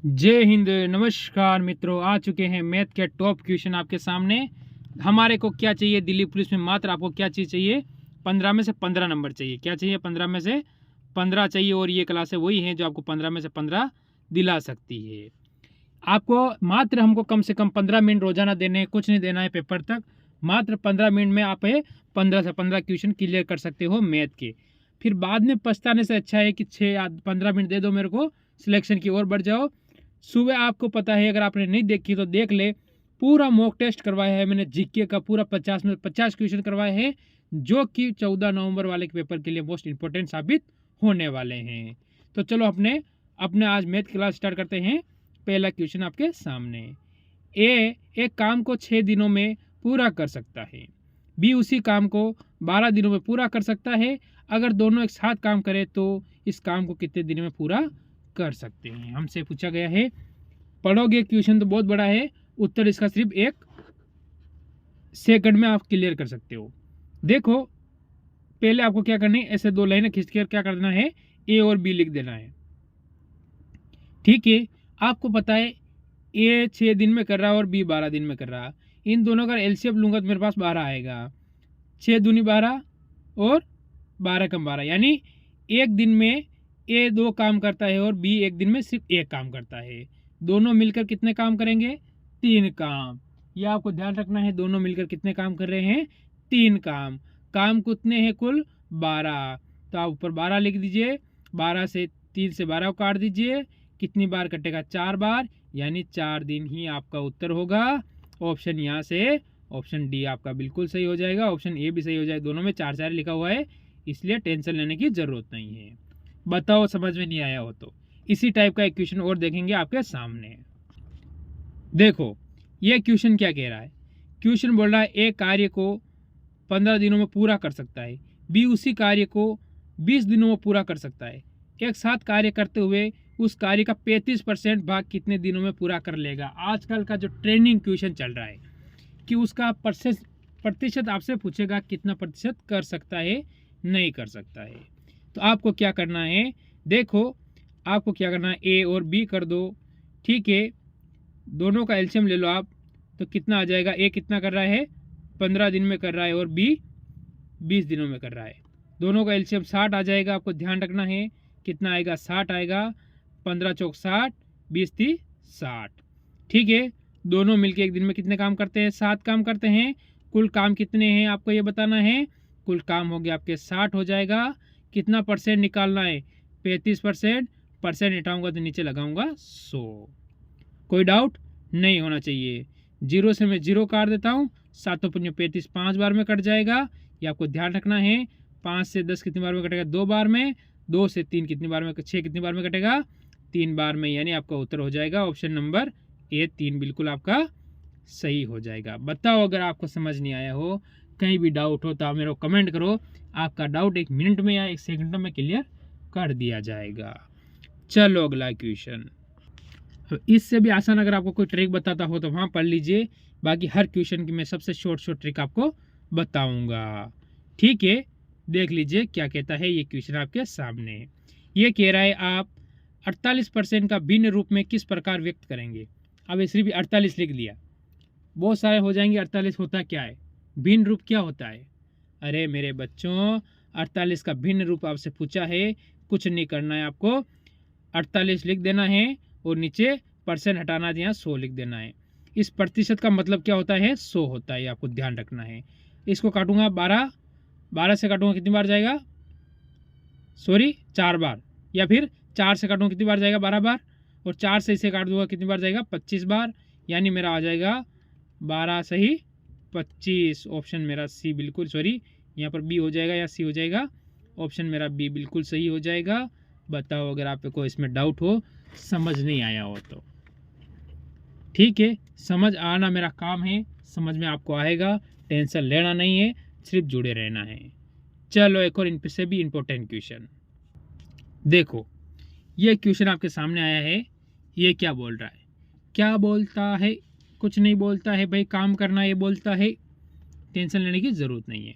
जय हिंद। नमस्कार मित्रों, आ चुके हैं मैथ के टॉप क्वेश्चन आपके सामने। हमारे को क्या चाहिए दिल्ली पुलिस में? मात्र आपको क्या चीज़ चाहिए? 15 में से 15 नंबर चाहिए। क्या चाहिए? 15 में से 15 चाहिए। और ये क्लासें वही हैं जो आपको 15 में से 15 दिला सकती है। आपको मात्र हमको कम से कम 15 मिनट रोजाना देने हैं, कुछ नहीं देना है पेपर तक। मात्र 15 मिनट में आप 15 से 15 क्वेश्चन क्लियर कर सकते हो मैथ के। फिर बाद में पछताने से अच्छा है कि 6 या 15 मिनट दे दो मेरे को, सिलेक्शन की ओर बढ़ जाओ। सुबह आपको पता है, अगर आपने नहीं देखी तो देख ले, पूरा मॉक टेस्ट करवाया है मैंने जीके का। पूरा 50 में 50 क्वेश्चन करवाए हैं, जो कि 14 नवंबर वाले के पेपर के लिए मोस्ट इंपॉर्टेंट साबित होने वाले हैं। तो चलो अपने अपने आज मैथ क्लास स्टार्ट करते हैं। पहला क्वेश्चन आपके सामने। ए एक काम को 6 दिनों में पूरा कर सकता है, बी उसी काम को 12 दिनों में पूरा कर सकता है। अगर दोनों एक साथ काम करें तो इस काम को कितने दिन में पूरा कर सकते हैं? हमसे पूछा गया है। पढ़ोगे क्वेश्चन तो बहुत बड़ा है, उत्तर इसका सिर्फ 1 सेकंड में आप क्लियर कर सकते हो। देखो, पहले आपको क्या करना है, ऐसे 2 लाइनें खींच कर क्या करना है, ए और बी लिख देना है। ठीक है, आपको पता है ए 6 दिन में कर रहा है और बी 12 दिन में कर रहा है। इन दोनों का एलसीएम लूंगा तो मेरे पास 12 आएगा। 6 दूनी 12 और 12 कम 12, यानी एक दिन में ए 2 काम करता है और बी एक दिन में सिर्फ 1 काम करता है। दोनों मिलकर कितने काम करेंगे? 3 काम। यह आपको ध्यान रखना है, दोनों मिलकर कितने काम कर रहे हैं? 3 काम। काम कितने हैं? कुल 12। तो आप ऊपर 12 लिख दीजिए। 12 से 3 से 12 को काट दीजिए। कितनी बार कटेगा? 4 बार, यानी 4 दिन ही आपका उत्तर होगा। ऑप्शन यहाँ से ऑप्शन डी आपका बिल्कुल सही हो जाएगा। ऑप्शन ए भी सही हो जाएगा। दोनों में 4 4 लिखा हुआ है, इसलिए टेंशन लेने की जरूरत नहीं है। बताओ, समझ में नहीं आया हो तो इसी टाइप का एक क्वेश्चन और देखेंगे आपके सामने। देखो, यह क्वेश्चन क्या कह रहा है। क्वेश्चन बोल रहा है एक कार्य को 15 दिनों में पूरा कर सकता है, बी उसी कार्य को 20 दिनों में पूरा कर सकता है। एक साथ कार्य करते हुए उस कार्य का 35% भाग कितने दिनों में पूरा कर लेगा? आजकल का जो ट्रेंडिंग क्वेश्चन चल रहा है कि उसका प्रतिशत आपसे पूछेगा कितना प्रतिशत कर सकता है, नहीं कर सकता है। तो आपको क्या करना है, देखो आपको क्या करना है, ए और बी कर दो। ठीक है, दोनों का एलसीएम ले लो आप, तो कितना आ जाएगा? ए कितना कर रहा है? 15 दिन में कर रहा है और बी 20 दिनों में कर रहा है। दोनों का एलसीएम 60 आ जाएगा। आपको ध्यान रखना है कितना आएगा? 60 आएगा। 15 चौक 60, 20 30 60। ठीक है, दोनों मिलके एक दिन में कितने काम करते हैं? 7 काम करते हैं। कुल काम कितने हैं आपको ये बताना है। कुल काम हो गया आपके 60 हो जाएगा। कितना परसेंट निकालना है? 35%। परसेंट हटाऊंगा तो नीचे लगाऊंगा 100। कोई डाउट नहीं होना चाहिए। 0 से मैं 0 काट देता हूँ। 7 पंजे 35, 5 बार में कट जाएगा, ये आपको ध्यान रखना है। 5 से 10 कितनी बार में कटेगा? 2 बार में। 2 से 3 कितनी बार में? 6 कितनी बार में कटेगा? 3 बार में, यानी आपका उत्तर हो जाएगा ऑप्शन नंबर ए 3 बिल्कुल आपका सही हो जाएगा। बताओ, अगर आपको समझ नहीं आया हो, कहीं भी डाउट हो तो आप मेरे को कमेंट करो। आपका डाउट 1 मिनट में या 1 सेकंड में क्लियर कर दिया जाएगा। चलो अगला क्वेश्चन। इससे भी आसान अगर आपको कोई ट्रिक बताता हो तो वहाँ पढ़ लीजिए। बाकी हर क्वेश्चन की मैं सबसे शॉर्ट ट्रिक आपको बताऊंगा। ठीक है, देख लीजिए क्या कहता है ये क्वेश्चन आपके सामने। ये कह रहा है आप 48% का भिन्न रूप में किस प्रकार व्यक्त करेंगे? अब सिर्फ 48 लिख दिया, बहुत सारे हो जाएंगे। 48 होता क्या है? भिन्न रूप क्या होता है? अरे मेरे बच्चों, 48 का भिन्न रूप आपसे पूछा है। कुछ नहीं करना है आपको, 48 लिख देना है और नीचे परसेंट हटाना है, 100 लिख देना है। इस प्रतिशत का मतलब क्या होता है? 100 होता है, आपको ध्यान रखना है। इसको काटूंगा 12 से काटूंगा कितनी बार जाएगा? 4 बार। या फिर 4 से काटूंगा कितनी बार जाएगा? 12 बार। और 4 से इसे काट दूंगा कितनी बार जाएगा? 25 बार। यानी मेरा आ जाएगा 12 सही 25। ऑप्शन मेरा सी बिल्कुल, यहाँ पर बी हो जाएगा या सी हो जाएगा? ऑप्शन मेरा बी बिल्कुल सही हो जाएगा। बताओ, अगर आपको इसमें डाउट हो, समझ नहीं आया हो तो। ठीक है, समझ आना मेरा काम है, समझ में आपको आएगा। टेंशन लेना नहीं है, सिर्फ जुड़े रहना है। चलो एक और इन से भी इम्पोर्टेंट क्वेश्चन देखो। ये क्वेश्चन आपके सामने आया है। ये क्या बोल रहा है? क्या बोलता है? कुछ नहीं बोलता है भाई, काम करना ये बोलता है। टेंशन लेने की ज़रूरत नहीं है।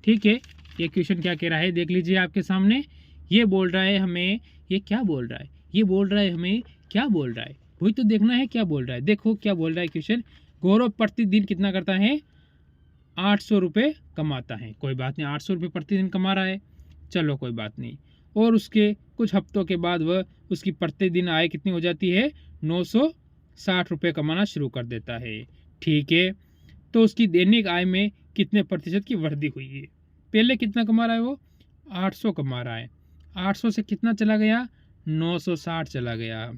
ठीक है, ये क्वेश्चन क्या कह रहा है देख लीजिए आपके सामने। ये बोल रहा है हमें, ये क्या बोल रहा है? ये बोल रहा है हमें क्या बोल रहा है, वही तो देखना है क्या बोल रहा है। देखो क्या बोल रहा है क्वेश्चन, गौरव प्रतिदिन कितना करता है, 800 रुपये कमाता है। कोई बात नहीं, 800 रुपये प्रतिदिन कमा रहा है, चलो कोई बात नहीं। और उसके कुछ हफ्तों के बाद वह उसकी प्रतिदिन आय कितनी हो जाती है, 960 रुपये कमाना शुरू कर देता है। ठीक है, तो उसकी दैनिक आय में कितने प्रतिशत की वृद्धि हुई है। पहले कितना कमा रहा है वो, 800 कमा रहा है, 800 से कितना चला गया, 960 चला गया।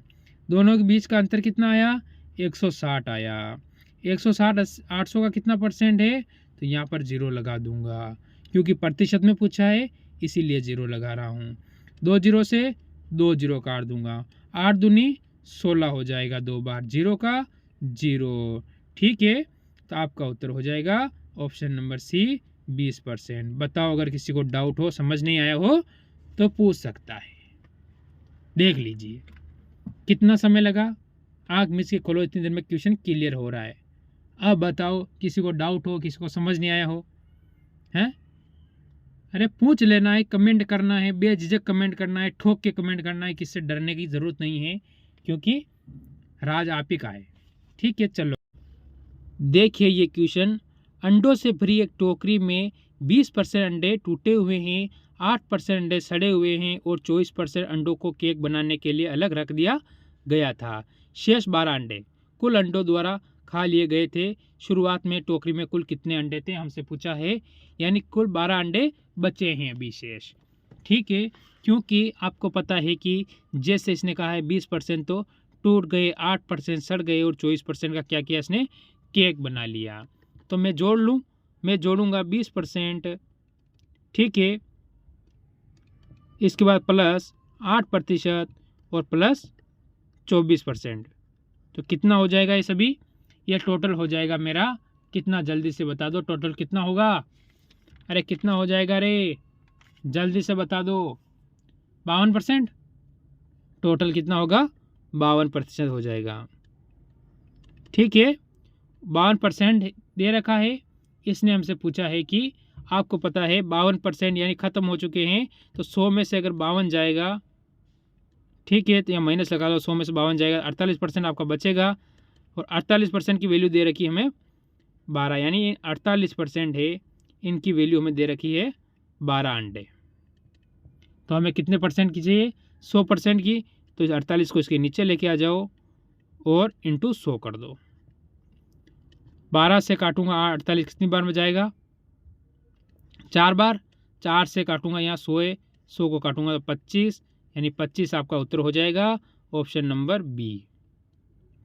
दोनों के बीच का अंतर कितना आया, 160 आया। 160 800 का कितना परसेंट है, तो यहाँ पर 0 लगा दूंगा, क्योंकि प्रतिशत में पूछा है इसीलिए 0 लगा रहा हूँ। 2 0 से 2 0 काट दूंगा, 8 दूनी 16 हो जाएगा, 2 बार 0 का 0। ठीक है, तो आपका उत्तर हो जाएगा ऑप्शन नंबर सी, 20%। बताओ, अगर किसी को डाउट हो, समझ नहीं आया हो तो पूछ सकता है। देख लीजिए कितना समय लगा, आँख मिच के खोलो, इतनी देर में क्वेश्चन क्लियर हो रहा है। अब बताओ, किसी को डाउट हो, किसी को समझ नहीं आया हो, हैं? अरे पूछ लेना है, कमेंट करना है, बेझिझक कमेंट करना है, ठोक के कमेंट करना है, किससे डरने की ज़रूरत नहीं है, क्योंकि राज आप ही का है। ठीक है, चलो देखिए ये क्वेश्चन, अंडों से भरी एक टोकरी में 20% अंडे टूटे हुए हैं, 8% अंडे सड़े हुए हैं और 24% अंडों को केक बनाने के लिए अलग रख दिया गया था। शेष 12 अंडे कुल अंडों द्वारा खा लिए गए थे। शुरुआत में टोकरी में कुल कितने अंडे थे, हमसे पूछा है, यानी कुल 12 अंडे बचे हैं अभी शेष। ठीक है, क्योंकि आपको पता है कि जैसे इसने कहा है 20% तो टूट गए, 8% सड़ गए और 24% का क्या किया इसने, केक बना लिया। तो मैं जोड़ लूँ, मैं जोड़ूंगा 20%, ठीक है, इसके बाद प्लस 8% और प्लस 24%, तो कितना हो जाएगा ये सभी, ये टोटल हो जाएगा मेरा, कितना जल्दी से बता दो, टोटल कितना होगा, अरे कितना हो जाएगा रे, जल्दी से बता दो। 52%, टोटल कितना होगा, 52% हो जाएगा। ठीक है, 52% दे रखा है, इसने हमसे पूछा है कि आपको पता है 52% यानी ख़त्म हो चुके हैं, तो 100 में से अगर 52 जाएगा, ठीक है, तो यहाँ माइनस लगा लो, 100 में से 52 जाएगा, 48% आपका बचेगा। और 48% की वैल्यू दे रखी है हमें 12, यानी 48% है, इनकी वैल्यू हमें दे रखी है 12 अंडे। तो हमें कितने परसेंट की चाहिए, 100% की, तो इस 48 को इसके नीचे लेके आ जाओ और इंटू 100 कर दो। 12 से काटूंगा 48 कितनी बार में जाएगा, 4 बार। 4 से काटूंगा यहाँ 100 है, 100 को काटूंगा तो 25, यानी 25 आपका उत्तर हो जाएगा ऑप्शन नंबर बी।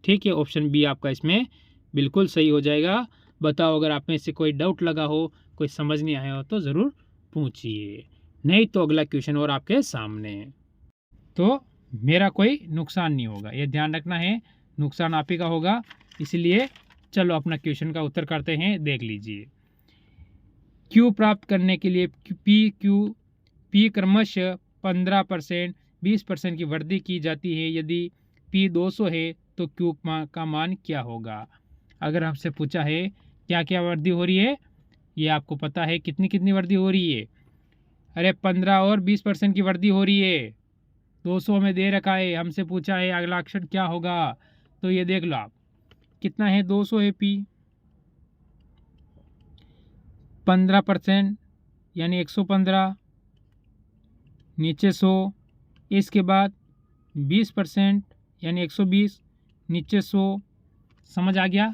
ठीक है, ऑप्शन बी आपका इसमें बिल्कुल सही हो जाएगा। बताओ, अगर आप में से कोई डाउट लगा हो, कोई समझ नहीं आया हो तो ज़रूर पूछिए, नहीं तो अगला क्वेश्चन और आपके सामने है, तो मेरा कोई नुकसान नहीं होगा, ये ध्यान रखना है, नुकसान आप ही का होगा। इसलिए चलो अपना क्वेश्चन का उत्तर करते हैं, देख लीजिए। क्यू प्राप्त करने के लिए पी क्रमशः 15%, 20% की वृद्धि की जाती है। यदि पी 200 है तो क्यू का मान क्या होगा। अगर हमसे पूछा है क्या क्या वृद्धि हो रही है, ये आपको पता है कितनी कितनी वृद्धि हो रही है, अरे 15 और 20% की वृद्धि हो रही है। 200 में दे रखा है, हमसे पूछा है अगला अक्षर क्या होगा, तो ये देख लो आप, कितना है, 200 है पी, 15% यानी 115, नीचे 100, इसके बाद 20% यानी 120, नीचे 100। समझ आ गया।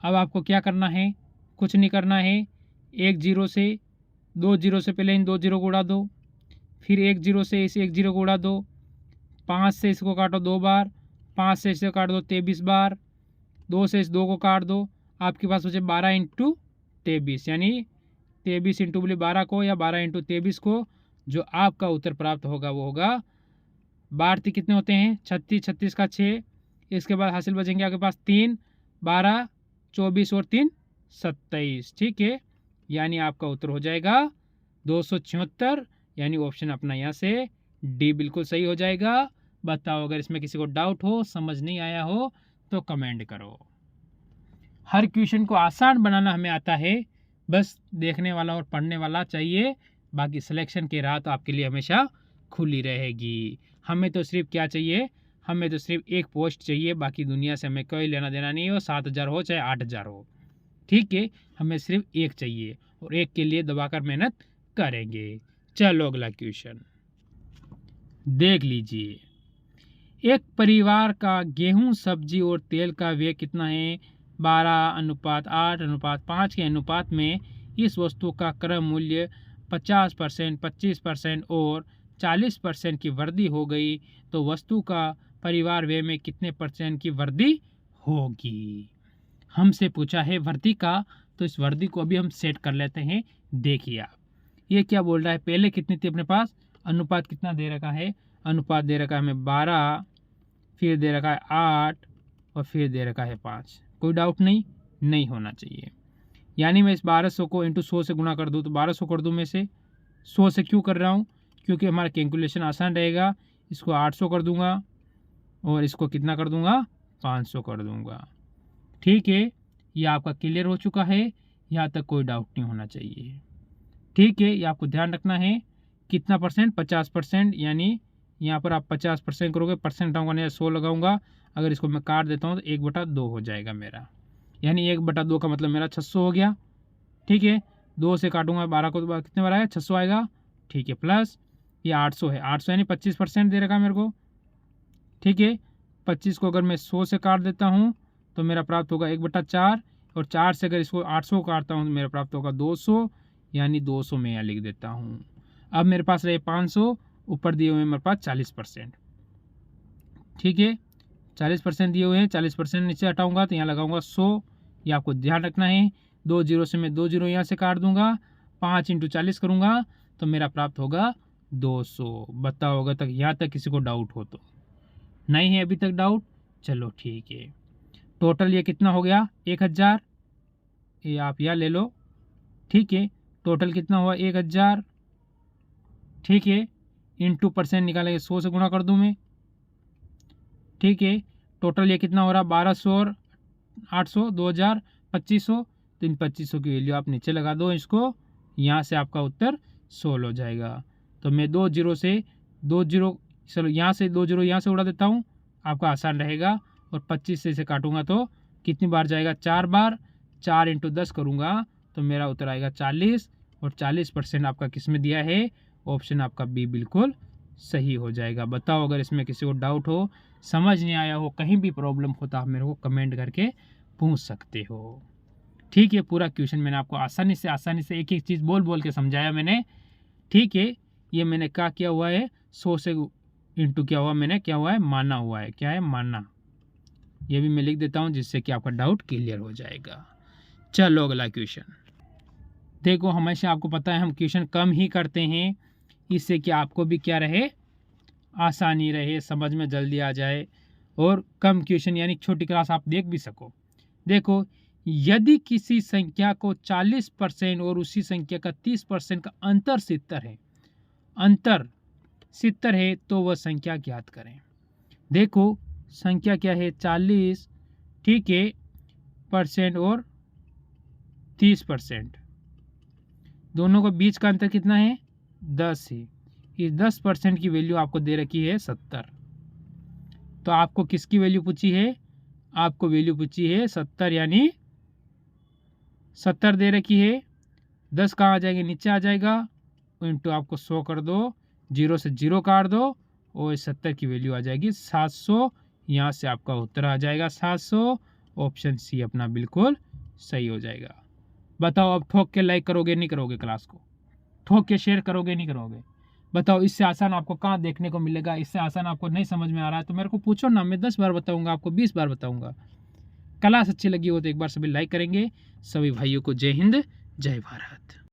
अब आपको क्या करना है, कुछ नहीं करना है, 1 0 से 2 0 से पहले इन 2 0 को उड़ा दो, फिर 1 0 से इस 1 0 को उड़ा दो, 5 से इसको काटो 2 बार, 5 से इसे काट दो 23 बार, 2 से इस 2 को काट दो, आपके पास बचे 12 इंटू 23, यानी 23 इंटू बोले 12 को या 12 इंटू 23 को, जो आपका उत्तर प्राप्त होगा वो होगा 12 कितने होते हैं, 36, 36 का 6, इसके बाद हासिल बचेंगे आपके पास 3, 12, 24 और 3 27। ठीक है, यानी आपका उत्तर हो जाएगा 276, यानी ऑप्शन अपना यहाँ से डी बिल्कुल सही हो जाएगा। बताओ, अगर इसमें किसी को डाउट हो, समझ नहीं आया हो तो कमेंट करो। हर क्वेश्चन को आसान बनाना हमें आता है, बस देखने वाला और पढ़ने वाला चाहिए, बाकी सिलेक्शन की राह तो आपके लिए हमेशा खुली रहेगी। हमें तो सिर्फ क्या चाहिए, हमें तो सिर्फ एक पोस्ट चाहिए, बाकी दुनिया से हमें कोई लेना देना नहीं हो, 7,000 हो चाहे 8,000 हो, ठीक है, हमें सिर्फ एक चाहिए और एक के लिए दबाकर मेहनत करेंगे। चलो अगला क्वेश्चन देख लीजिए। एक परिवार का गेहूं, सब्जी और तेल का व्यय कितना है? 12:8:5 के अनुपात में इस वस्तु का क्रम मूल्य 50%, 25% और 40% की वृद्धि हो गई तो वस्तु का परिवार व्यय में कितने % की वृद्धि होगी? हमसे पूछा है वृद्धि का, तो इस वृद्धि को अभी हम सेट कर लेते हैं। देखिए आप, ये क्या बोल रहा है, पहले कितनी थी अपने पास, अनुपात कितना दे रखा है, अनुपात दे रखा है हमें 12, फिर दे रखा है 8 और फिर दे रखा है 5। कोई डाउट नहीं होना चाहिए। यानी मैं इस 1200 को इंटू 100 से गुणा कर दूँ तो 1200 कर दूँ में से 100 से क्यों कर रहा हूँ, क्योंकि हमारा कैलकुलेशन आसान रहेगा। इसको 800 कर दूंगा और इसको कितना कर दूंगा, 500 कर दूंगा। ठीक है, ये आपका क्लियर हो चुका है, यहाँ तक कोई डाउट नहीं होना चाहिए। ठीक है, ये आपको ध्यान रखना है। कितना %? 50%, यानी यहाँ पर आप 50% करोगे, परसेंट हटाऊंगा नहीं, 100 लगाऊंगा। अगर इसको मैं काट देता हूँ तो 1/2 हो जाएगा मेरा, यानी 1/2 का मतलब मेरा 600 हो गया। ठीक है, 2 से काटूंगा 12 को तो कितने बार आएगा, 600 आएगा। ठीक है, प्लस ये 800 है, 800 यानी 25% दे रखा मेरे को। ठीक है, 25 को अगर मैं 100 से काट देता हूँ तो मेरा प्राप्त होगा 1/4, और 4 से अगर इसको 800 काटता हूँ तो मेरा प्राप्त होगा 200, यानी 200 मैं यहाँ लिख देता हूँ। अब मेरे पास रहे 500, ऊपर दिए हुए हैं मेरे पास 40%। ठीक है, 40% दिए हुए हैं, 40% नीचे हटाऊंगा तो यहाँ लगाऊंगा 100। ये आपको ध्यान रखना है। 2 जीरो से मैं 2 जीरो यहाँ से काट दूंगा, 5 × 40 करूँगा तो मेरा प्राप्त होगा 200। बताओ अगर तक यहाँ तक किसी को डाउट हो तो। नहीं है अभी तक डाउट? चलो ठीक है। टोटल ये कितना हो गया, 1000। ये आप यहाँ ले लो। ठीक है, टोटल कितना हुआ, 1000। ठीक है, इंटू % निकालेंगे, 100 से गुणा कर दूं मैं। ठीक है, टोटल ये कितना हो रहा, 1200 और 800, 2000, 2500। तो इन 2500 की वैल्यू आप नीचे लगा दो इसको, यहाँ से आपका उत्तर 16 हो जाएगा। तो मैं 2 जीरो से 2 जीरो, चलो यहाँ से 2 जीरो यहाँ से उड़ा देता हूँ, आपका आसान रहेगा। और 25 से इसे काटूंगा तो कितनी बार जाएगा, 4 बार। 4 × 10 करूँगा तो मेरा उत्तर आएगा 40, और 40% आपका किस में दिया है, ऑप्शन आपका बी बिल्कुल सही हो जाएगा। बताओ अगर इसमें किसी को डाउट हो, समझ नहीं आया हो, कहीं भी प्रॉब्लम हो तो आप मेरे को कमेंट करके पूछ सकते हो। ठीक है, पूरा क्वेश्चन मैंने आपको आसानी से एक एक चीज़ बोल के समझाया मैंने। ठीक है, ये मैंने क्या किया हुआ है, 100 से इंटू क्या हुआ मैंने, क्या हुआ है, माना हुआ है। क्या है, माना। ये भी मैं लिख देता हूँ जिससे कि आपका डाउट क्लियर हो जाएगा। चलो अगला क्वेश्चन देखो। हमेशा आपको पता है हम क्वेश्चन कम ही करते हैं, इससे कि आपको भी क्या रहे, आसानी रहे, समझ में जल्दी आ जाए, और कम क्वेश्चन यानी छोटी क्लास आप देख भी सको। देखो, यदि किसी संख्या को 40% और उसी संख्या का 30% का अंतर 70 है तो वह संख्या ज्ञात करें। देखो, संख्या क्या है, 40, ठीक है, % और 30%, दोनों के बीच का अंतर कितना है, 10 है। इस 10% की वैल्यू आपको दे रखी है 70। तो आपको किसकी वैल्यू पूछी है, आपको वैल्यू पूछी है 70, यानी 70 दे रखी है। 10 कहाँ आ जाएंगे, नीचे आ जाएगा, इंटू आपको 100 कर दो, 0 से 0 काट दो, और 70 की वैल्यू आ जाएगी 700। यहाँ से आपका उत्तर आ जाएगा 700। ऑप्शन सी अपना बिल्कुल सही हो जाएगा। बताओ अब ठोक के लाइक करोगे नहीं करोगे, क्लास को ठोक के शेयर करोगे नहीं करोगे? बताओ, इससे आसान आपको कहाँ देखने को मिलेगा? इससे आसान आपको नहीं समझ में आ रहा है तो मेरे को पूछो ना, मैं 10 बार बताऊंगा, आपको 20 बार बताऊंगा। क्लास अच्छी लगी हो तो एक बार सभी लाइक करेंगे। सभी भाइयों को जय हिंद, जय भारत।